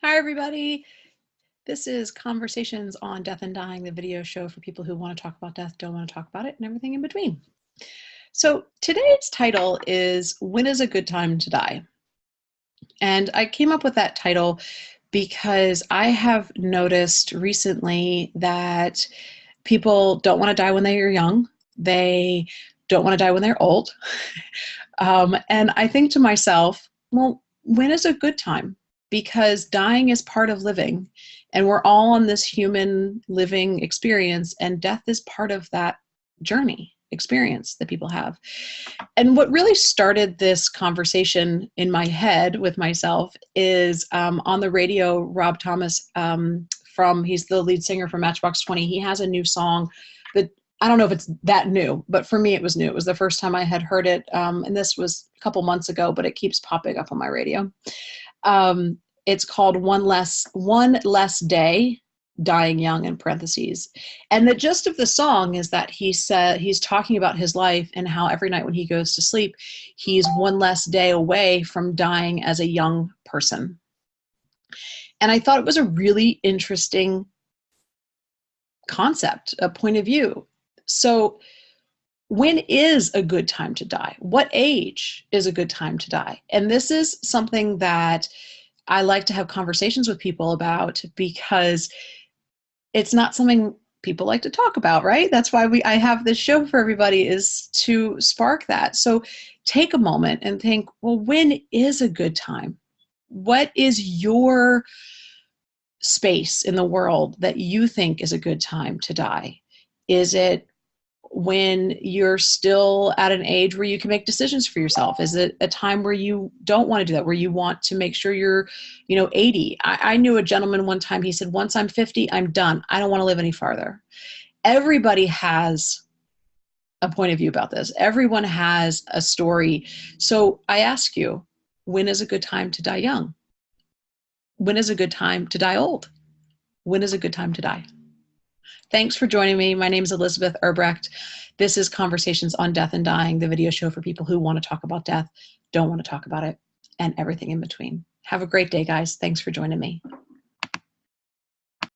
Hi, everybody. This is Conversations on Death and Dying, the video show for people who want to talk about death, don't want to talk about it, and everything in between. So today's title is When is a Good Time to Die? And I came up with that title because I have noticed recently that people don't want to die when they are young. They don't want to die when they're old. And I think to myself, well, when is a good time? Because dying is part of living, and we're all on this human living experience, and death is part of that journey experience that people have. And what really started this conversation in my head with myself is on the radio, Rob Thomas, he's the lead singer for Matchbox 20. He has a new song that I don't know if it's that new, but for me it was new. It was the first time I had heard it, and this was a couple months ago, but it keeps popping up on my radio. It's called One Less Day, Dying Young, in parentheses. And the gist of the song is that he's talking about his life and how every night when he goes to sleep, he's one less day away from dying as a young person. And I thought it was a really interesting concept, a point of view. So when is a good time to die? What age is a good time to die? And this is something that I like to have conversations with people about, because it's not something people like to talk about, right? That's why I have this show for everybody, is to spark that. So take a moment and think, well, when is a good time? What is your space in the world that you think is a good time to die? Is it when you're still at an age where you can make decisions for yourself? Is it a time where you don't want to do that, where you want to make sure you're, 80? I knew a gentleman one time, he said, once I'm 50, I'm done. I don't want to live any farther. Everybody has a point of view about this. Everyone has a story. So I ask you, when is a good time to die young? When is a good time to die old? When is a good time to die? Thanks for joining me. My name is Elizabeth Erbrecht. This is Conversations on Death and Dying, the video show for people who want to talk about death, don't want to talk about it, and everything in between. Have a great day, guys. Thanks for joining me.